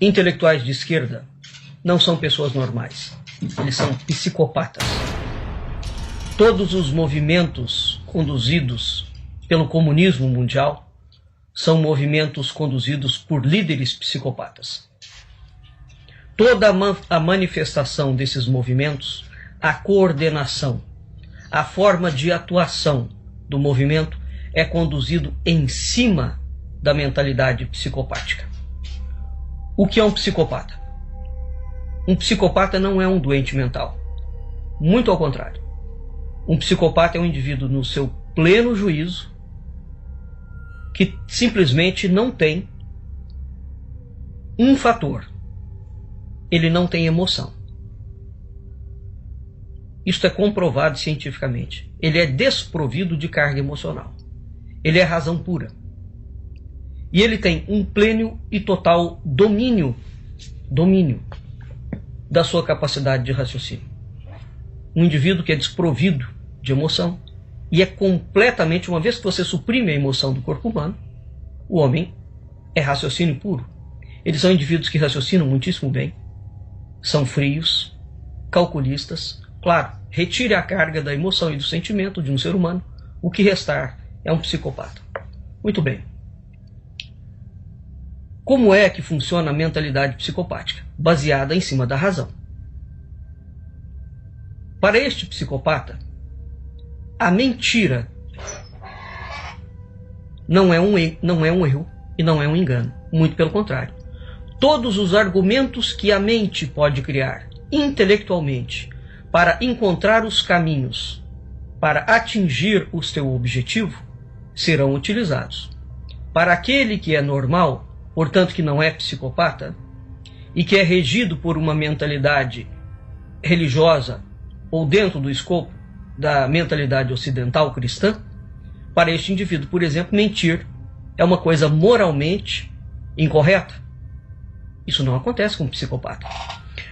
Intelectuais de esquerda não são pessoas normais. Eles são psicopatas. Todos os movimentos conduzidos pelo comunismo mundial são movimentos conduzidos por líderes psicopatas. Toda a manifestação desses movimentos, a coordenação, a forma de atuação do movimento é conduzido em cima da mentalidade psicopática. O que é um psicopata? Um psicopata não é um doente mental. Muito ao contrário. Um psicopata é um indivíduo no seu pleno juízo que simplesmente não tem um fator. Ele não tem emoção. Isto é comprovado cientificamente. Ele é desprovido de carga emocional. Ele é razão pura. E ele tem um pleno e total domínio da sua capacidade de raciocínio. Um indivíduo que é desprovido de emoção e é completamente, uma vez que você suprime a emoção do corpo humano, o homem é raciocínio puro. Eles são indivíduos que raciocinam muitíssimo bem, são frios, calculistas. Claro, retire a carga da emoção e do sentimento de um ser humano, o que restar é um psicopata. Muito bem. Como é que funciona a mentalidade psicopática? Baseada em cima da razão. Para este psicopata, a mentira não é um erro e não é um engano. Muito pelo contrário. Todos os argumentos que a mente pode criar intelectualmente para encontrar os caminhos para atingir o seu objetivo serão utilizados. Para aquele que é normal, portanto que não é psicopata, e que é regido por uma mentalidade religiosa ou dentro do escopo da mentalidade ocidental cristã, para este indivíduo, por exemplo, mentir é uma coisa moralmente incorreta. Isso não acontece com um psicopata.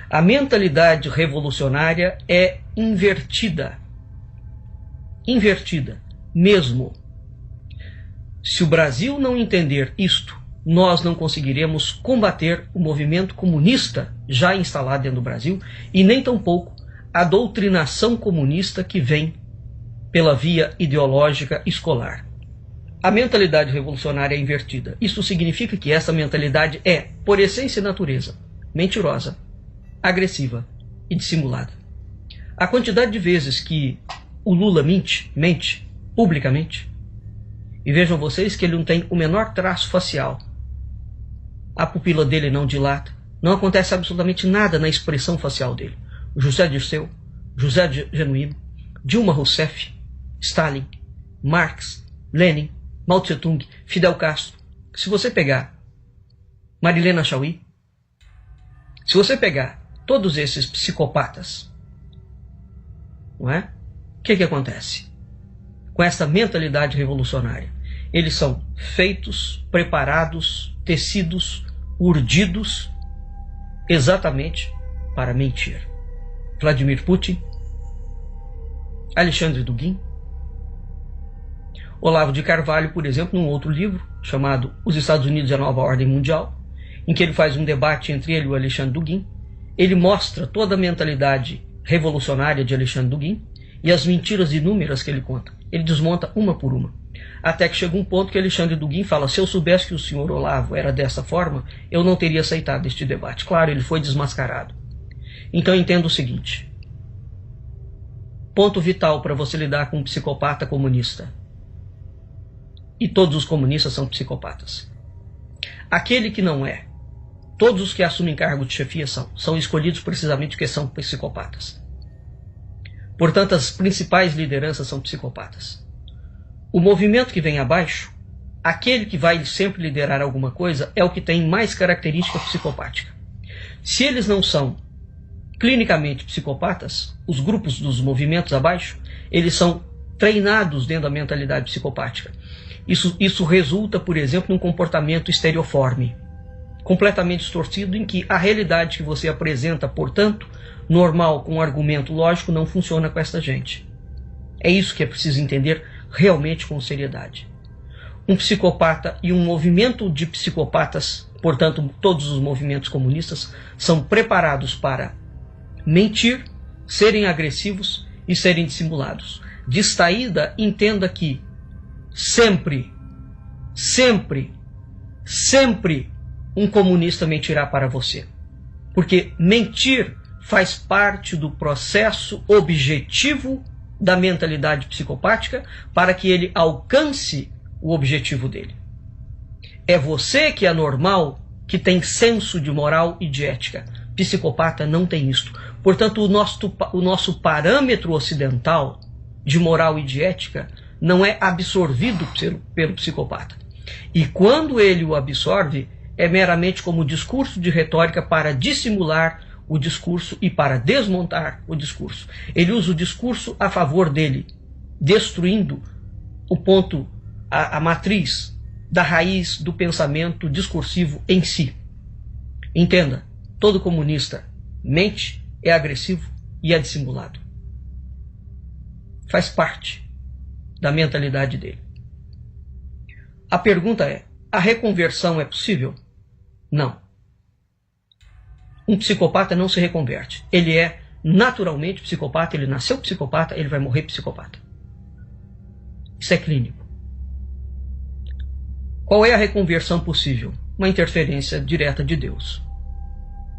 A mentalidade revolucionária é invertida. Invertida mesmo. Se o Brasil não entender isto, nós não conseguiremos combater o movimento comunista já instalado dentro do Brasil e nem tampouco a doutrinação comunista que vem pela via ideológica escolar. A mentalidade revolucionária é invertida. Isso significa que essa mentalidade é, por essência e natureza, mentirosa, agressiva e dissimulada. A quantidade de vezes que o Lula mente publicamente, e vejam vocês que ele não tem o menor traço facial, a pupila dele não dilata, não acontece absolutamente nada na expressão facial dele. José Dirceu, José Genuíno, Dilma Rousseff, Stalin, Marx, Lenin, Mao Tse-tung, Fidel Castro. Se você pegar Marilena Chaui, se você pegar todos esses psicopatas, não é? O que acontece? Com essa mentalidade revolucionária, eles são feitos, preparados, tecidos, urdidos exatamente para mentir. Vladimir Putin, Alexandre Dugin, Olavo de Carvalho, por exemplo, num outro livro chamado Os Estados Unidos e a Nova Ordem Mundial, em que ele faz um debate entre ele e o Alexandre Dugin, ele mostra toda a mentalidade revolucionária de Alexandre Dugin e as mentiras inúmeras que ele conta. Ele desmonta uma por uma. Até que chega um ponto que Alexandre Dugin fala: se eu soubesse que o senhor Olavo era dessa forma, eu não teria aceitado este debate. Claro, ele foi desmascarado. Então entenda o seguinte. Ponto vital para você lidar com um psicopata comunista. E todos os comunistas são psicopatas. Aquele que não é. Todos os que assumem cargo de chefia são escolhidos precisamente porque são psicopatas. Portanto, as principais lideranças são psicopatas. O movimento que vem abaixo, aquele que vai sempre liderar alguma coisa, é o que tem mais característica psicopática. Se eles não são clinicamente psicopatas, os grupos dos movimentos abaixo, eles são treinados dentro da mentalidade psicopática. Isso resulta, por exemplo, num comportamento estereoforme, completamente distorcido, em que a realidade que você apresenta, portanto, normal, com um argumento lógico, não funciona com essa gente. É isso que é preciso entender realmente com seriedade. Um psicopata e um movimento de psicopatas Portanto, todos os movimentos comunistas são preparados para mentir, serem agressivos e serem dissimulados. De saída, entenda que sempre um comunista mentirá para você. Porque mentir faz parte do processo objetivo da mentalidade psicopática para que ele alcance o objetivo dele. É você que é normal, que tem senso de moral e de ética. Psicopata não tem isto. Portanto, o nosso parâmetro ocidental de moral e de ética não é absorvido pelo psicopata. E quando ele o absorve, é meramente como discurso de retórica para dissimular o discurso e para desmontar o discurso. Ele usa o discurso a favor dele, destruindo o ponto, a matriz da raiz do pensamento discursivo em si. Entenda, todo comunista mente, é agressivo e é dissimulado. Faz parte da mentalidade dele. A pergunta é, a reconversão é possível? Não. Um psicopata não se reconverte. Ele é naturalmente psicopata, ele nasceu psicopata, ele vai morrer psicopata. Isso é clínico. Qual é a reconversão possível? Uma interferência direta de Deus.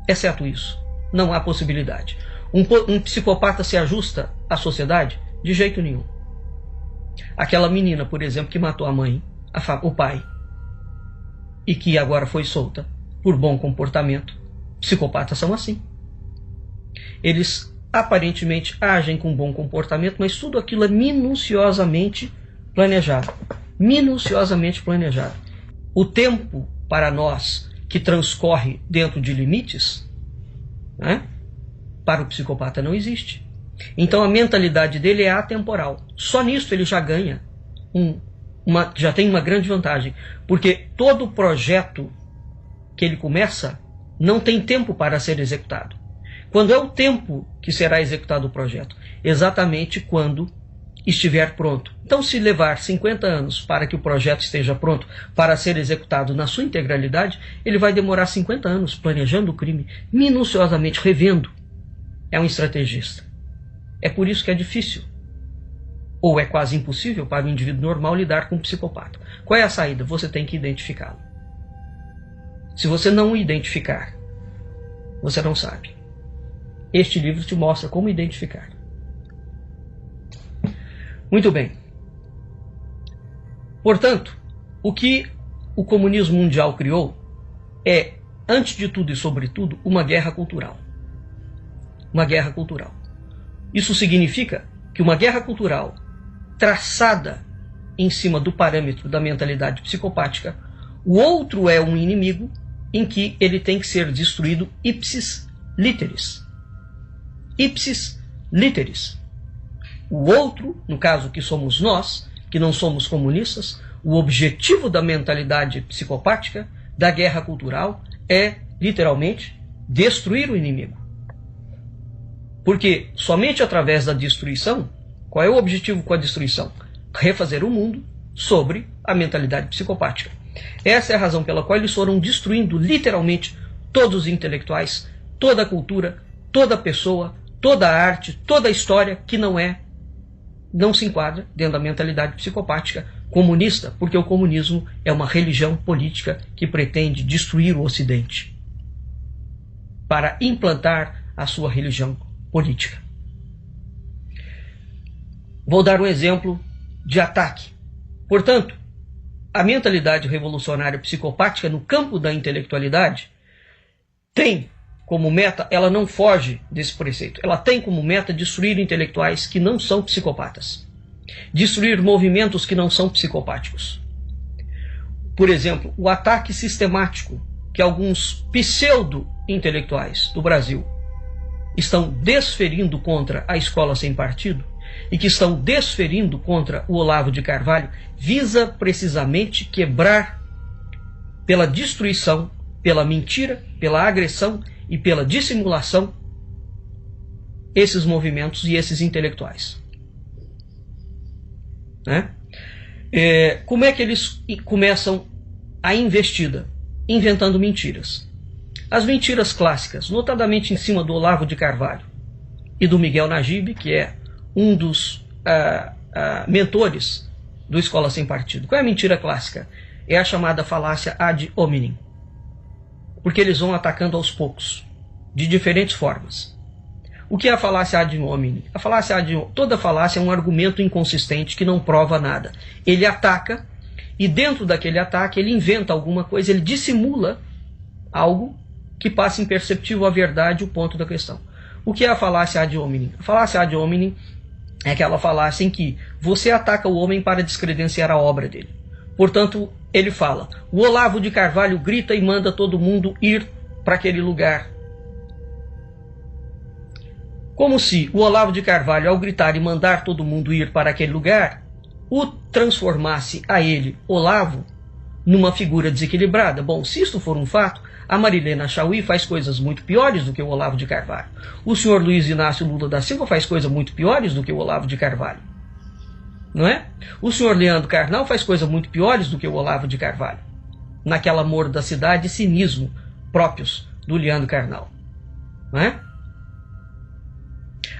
Exceto isso, não há possibilidade. Um psicopata se ajusta à sociedade? De jeito nenhum. Aquela menina, por exemplo, que matou a mãe, o pai, e que agora foi solta por bom comportamento, psicopatas são assim. Eles aparentemente agem com bom comportamento, mas tudo aquilo é minuciosamente planejado. Minuciosamente planejado. O tempo para nós que transcorre dentro de limites, né, para o psicopata não existe. Então a mentalidade dele é atemporal. Só nisso ele já ganha, já tem uma grande vantagem, porque todo projeto que ele começa não tem tempo para ser executado. Quando é o tempo que será executado o projeto? Exatamente quando estiver pronto. Então, se levar 50 anos para que o projeto esteja pronto para ser executado na sua integralidade, ele vai demorar 50 anos planejando o crime, minuciosamente revendo. É um estrategista. É por isso que é difícil, ou é quase impossível para o indivíduo normal lidar com um psicopata. Qual é a saída? Você tem que identificá-lo. Se você não o identificar, você não sabe. Este livro te mostra como identificar. Muito bem. Portanto, o que o comunismo mundial criou é, antes de tudo e sobretudo, uma guerra cultural. Uma guerra cultural. Isso significa que uma guerra cultural traçada em cima do parâmetro da mentalidade psicopática, o outro é um inimigo em que ele tem que ser destruído ipsis literis. Ipsis literis. O outro, no caso que somos nós, que não somos comunistas, o objetivo da mentalidade psicopática, da guerra cultural, é, literalmente, destruir o inimigo. Porque somente através da destruição, qual é o objetivo com a destruição? Refazer o mundo sobre a mentalidade psicopática. Essa é a razão pela qual eles foram destruindo literalmente todos os intelectuais, toda a cultura, toda a pessoa, toda a arte, toda a história que não se enquadra dentro da mentalidade psicopática comunista, porque o comunismo é uma religião política que pretende destruir o Ocidente para implantar a sua religião política. Vou dar um exemplo de ataque. Portanto, a mentalidade revolucionária psicopática no campo da intelectualidade tem como meta, ela não foge desse preceito, ela tem como meta destruir intelectuais que não são psicopatas, destruir movimentos que não são psicopáticos. Por exemplo, o ataque sistemático que alguns pseudo-intelectuais do Brasil estão desferindo contra a escola sem partido e que estão desferindo contra o Olavo de Carvalho visa precisamente quebrar pela destruição, pela mentira, pela agressão e pela dissimulação esses movimentos e esses intelectuais. Né? Como é que eles começam a investida? inventando mentiras. As mentiras clássicas, notadamente em cima do Olavo de Carvalho e do Miguel Najib, que é um dos mentores do Escola Sem Partido. Qual é a mentira clássica? É a chamada falácia ad hominem. Porque eles vão atacando aos poucos, de diferentes formas. O que é a falácia ad hominem? Toda falácia é um argumento inconsistente que não prova nada. Ele ataca, e dentro daquele ataque ele inventa alguma coisa, ele dissimula algo que passa imperceptível à verdade, o ponto da questão. O que é a falácia ad hominem? A falácia ad hominem é aquela falácia em que você ataca o homem para descredenciar a obra dele. Portanto, ele fala, o Olavo de Carvalho grita e manda todo mundo ir para aquele lugar. Como se o Olavo de Carvalho, ao gritar e mandar todo mundo ir para aquele lugar, o transformasse a ele, Olavo, numa figura desequilibrada. Bom, se isto for um fato, a Marilena Chaui faz coisas muito piores do que o Olavo de Carvalho. O senhor Luiz Inácio Lula da Silva faz coisas muito piores do que o Olavo de Carvalho. Não é? O senhor Leandro Carnal faz coisas muito piores do que o Olavo de Carvalho. Naquela mordacidade e cinismo próprios do Leandro Carnal. Não é?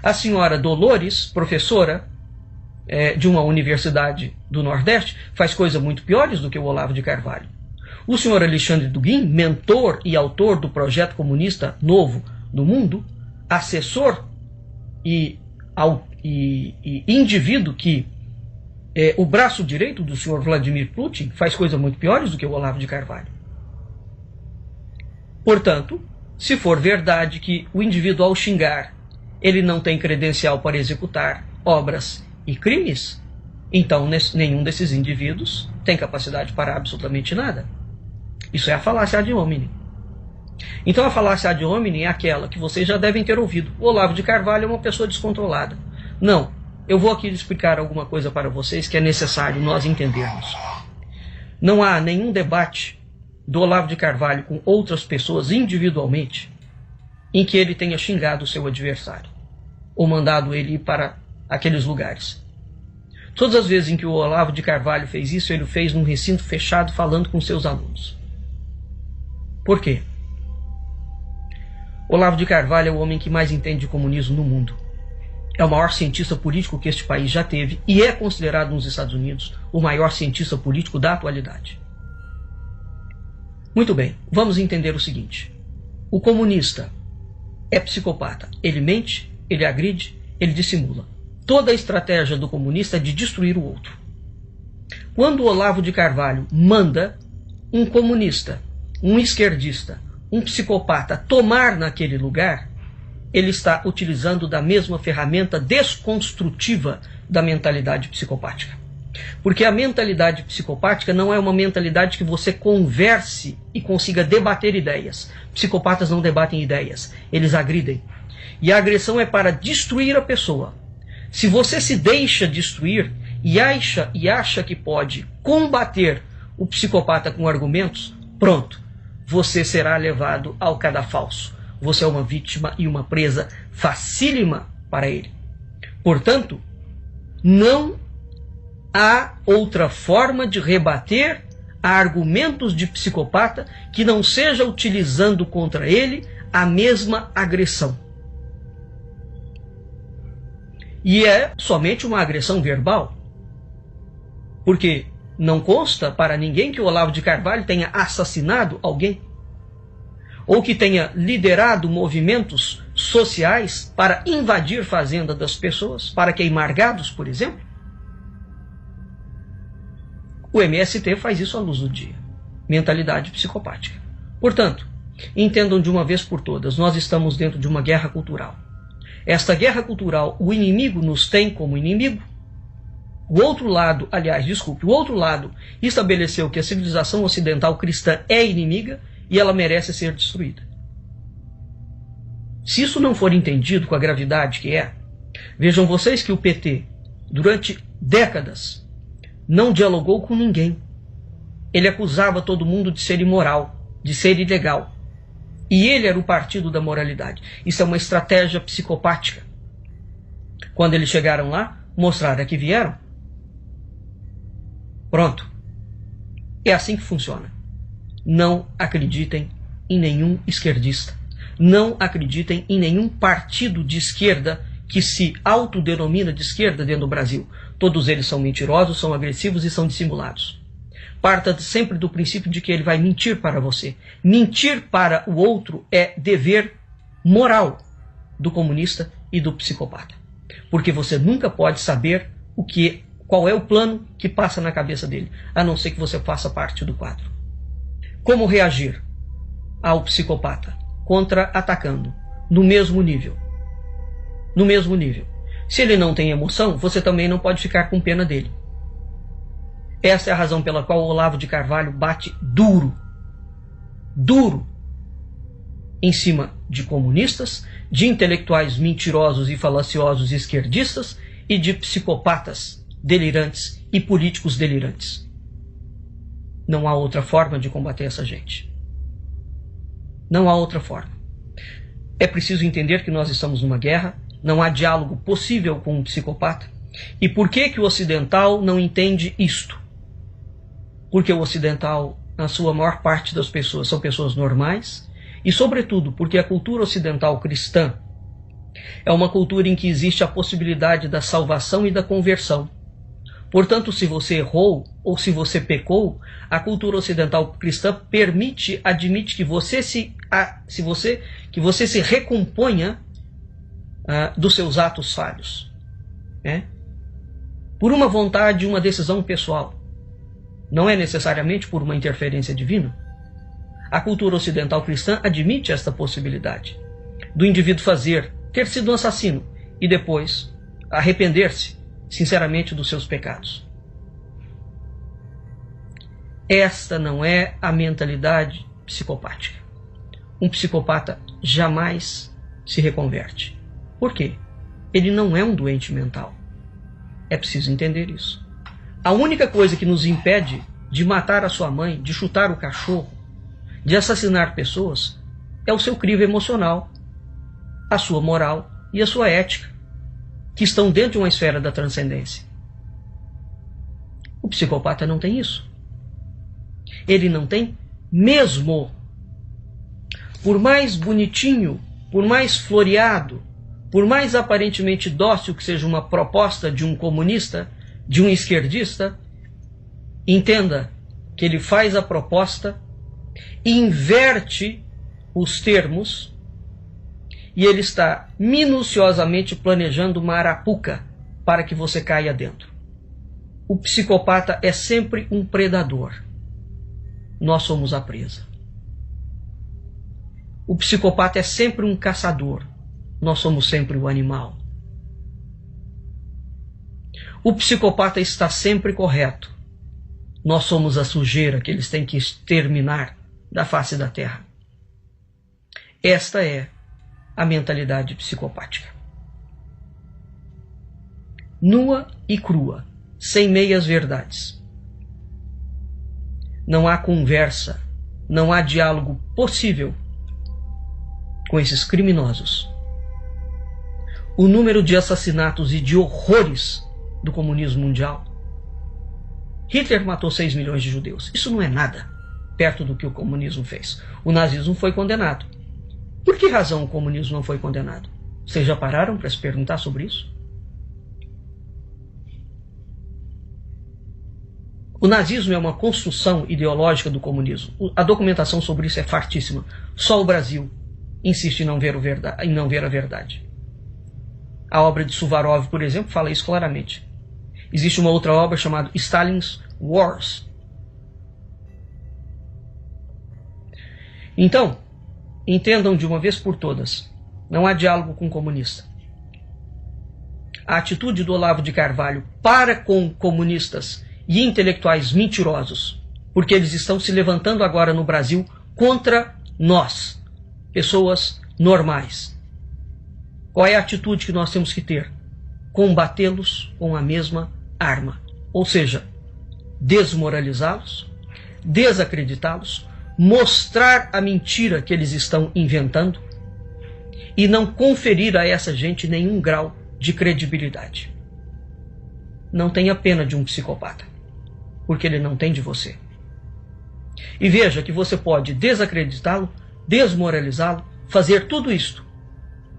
A senhora Dolores, professora de uma universidade do Nordeste, faz coisas muito piores do que o Olavo de Carvalho. O senhor Alexandre Duguin, mentor e autor do projeto comunista novo do mundo, assessor e indivíduo que é o braço direito do senhor Vladimir Putin, faz coisas muito piores do que o Olavo de Carvalho. Portanto, se for verdade que o indivíduo, ao xingar, ele não tem credencial para executar obras e crimes, então nenhum desses indivíduos tem capacidade para absolutamente nada. Isso é a falácia ad hominem. Então a falácia ad hominem é aquela que vocês já devem ter ouvido. O Olavo de Carvalho é uma pessoa descontrolada. Não, eu vou aqui explicar alguma coisa para vocês que é necessário nós entendermos. Não há nenhum debate do Olavo de Carvalho com outras pessoas individualmente em que ele tenha xingado o seu adversário ou mandado ele ir para aqueles lugares. Todas as vezes em que o Olavo de Carvalho fez isso, ele o fez num recinto fechado falando com seus alunos. Por quê? Olavo de Carvalho é o homem que mais entende de comunismo no mundo. É o maior cientista político que este país já teve e é considerado nos Estados Unidos o maior cientista político da atualidade. Muito bem, vamos entender o seguinte. O comunista é psicopata. Ele mente, ele agride, ele dissimula. Toda a estratégia do comunista é de destruir o outro. Quando o Olavo de Carvalho manda um comunista, um esquerdista, um psicopata tomar naquele lugar, ele está utilizando da mesma ferramenta desconstrutiva da mentalidade psicopática. Porque a mentalidade psicopática não é uma mentalidade que você converse e consiga debater ideias. Psicopatas não debatem ideias, eles agridem. E a agressão é para destruir a pessoa. Se você se deixa destruir e acha que pode combater o psicopata com argumentos, pronto, você será levado ao cadafalso. Você é uma vítima e uma presa facílima para ele. Portanto, não há outra forma de rebater a argumentos de psicopata que não seja utilizando contra ele a mesma agressão. E é somente uma agressão verbal, porque não consta para ninguém que o Olavo de Carvalho tenha assassinado alguém, ou que tenha liderado movimentos sociais para invadir fazenda das pessoas, para queimar gados, por exemplo. O MST faz isso à luz do dia. Mentalidade psicopática. Portanto, entendam de uma vez por todas, nós estamos dentro de uma guerra cultural. Esta guerra cultural, o inimigo nos tem como inimigo. O outro lado estabeleceu que a civilização ocidental cristã é inimiga e ela merece ser destruída. Se isso não for entendido com a gravidade que é, vejam vocês que o PT, durante décadas, não dialogou com ninguém. Ele acusava todo mundo de ser imoral, de ser ilegal. E ele era o partido da moralidade. Isso é uma estratégia psicopática. Quando eles chegaram lá, mostraram que vieram. Pronto. É assim que funciona. Não acreditem em nenhum esquerdista. Não acreditem em nenhum partido de esquerda que se autodenomina de esquerda dentro do Brasil. Todos eles são mentirosos, são agressivos e são dissimulados. Parta sempre do princípio de que ele vai mentir para você. Mentir para o outro é dever moral do comunista e do psicopata. Porque você nunca pode saber qual é o plano que passa na cabeça dele, a não ser que você faça parte do quadro. Como reagir ao psicopata? Contra-atacando, no mesmo nível. No mesmo nível. Se ele não tem emoção, você também não pode ficar com pena dele. Essa é a razão pela qual o Olavo de Carvalho bate duro, em cima de comunistas, de intelectuais mentirosos e falaciosos esquerdistas e de psicopatas delirantes e políticos delirantes. Não há outra forma de combater essa gente. Não há outra forma. É preciso entender que nós estamos numa guerra, não há diálogo possível com um psicopata. E por que que o ocidental não entende isto? Porque o ocidental, na sua maior parte das pessoas, são pessoas normais, e sobretudo porque a cultura ocidental cristã é uma cultura em que existe a possibilidade da salvação e da conversão. Portanto, se você errou ou se você pecou, a cultura ocidental cristã admite que você se recomponha dos seus atos falhos, né? Por uma vontade, uma decisão pessoal. Não é necessariamente por uma interferência divina. A cultura ocidental cristã admite esta possibilidade do indivíduo ter sido um assassino e depois arrepender-se sinceramente dos seus pecados. Esta não é a mentalidade psicopática. Um psicopata jamais se reconverte. Por quê? Ele não é um doente mental. É preciso entender isso. A única coisa que nos impede de matar a sua mãe, de chutar o cachorro, de assassinar pessoas, é o seu crivo emocional, a sua moral e a sua ética, que estão dentro de uma esfera da transcendência. O psicopata não tem isso. Ele não tem mesmo. Por mais bonitinho, por mais floreado, por mais aparentemente dócil que seja uma proposta de um comunista, de um esquerdista, entenda que ele faz a proposta, inverte os termos e ele está minuciosamente planejando uma arapuca para que você caia dentro. O psicopata é sempre um predador. Nós somos a presa. O psicopata é sempre um caçador. Nós somos sempre o animal. O psicopata está sempre correto. Nós somos a sujeira que eles têm que exterminar da face da terra. Esta é a mentalidade psicopática. Nua e crua, sem meias verdades. Não há conversa, não há diálogo possível com esses criminosos. O número de assassinatos e de horrores do comunismo mundial. Hitler matou 6 milhões de judeus. Isso não é nada perto do que o comunismo fez. O nazismo foi condenado. Por que razão o comunismo não foi condenado? Vocês já pararam para se perguntar sobre isso? O nazismo é uma construção ideológica do comunismo. A documentação sobre isso é fartíssima. Só o Brasil insiste em não ver a verdade. A obra de Suvarov, por exemplo, fala isso claramente. Existe uma outra obra chamada Stalin's Wars. Então, entendam de uma vez por todas, não há diálogo com o comunista. A atitude do Olavo de Carvalho para com comunistas e intelectuais mentirosos, porque eles estão se levantando agora no Brasil contra nós, pessoas normais. Qual é a atitude que nós temos que ter? Combatê-los com a mesma arma. Ou seja, desmoralizá-los, desacreditá-los, mostrar a mentira que eles estão inventando e não conferir a essa gente nenhum grau de credibilidade. Não tenha pena de um psicopata, porque ele não tem de você. E veja que você pode desacreditá-lo, desmoralizá-lo, fazer tudo isto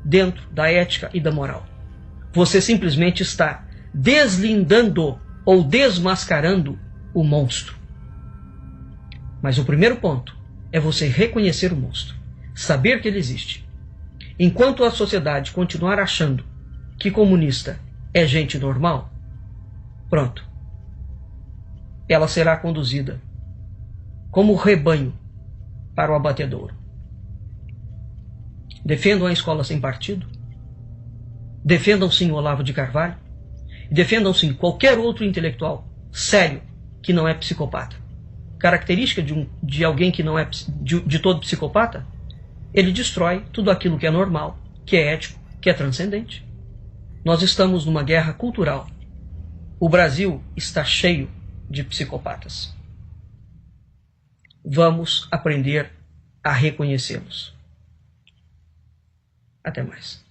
dentro da ética e da moral. Você simplesmente está deslindando ou desmascarando o monstro. Mas o primeiro ponto é você reconhecer o monstro, saber que ele existe. Enquanto a sociedade continuar achando que comunista é gente normal, pronto, ela será conduzida como rebanho para o abatedouro. Defendam a escola sem partido, defendam sim o Olavo de Carvalho, e defendam sim qualquer outro intelectual sério que não é psicopata. Característica de alguém que não é de todo psicopata, ele destrói tudo aquilo que é normal, que é ético, que é transcendente. Nós estamos numa guerra cultural. O Brasil está cheio de psicopatas. Vamos aprender a reconhecê-los. Até mais.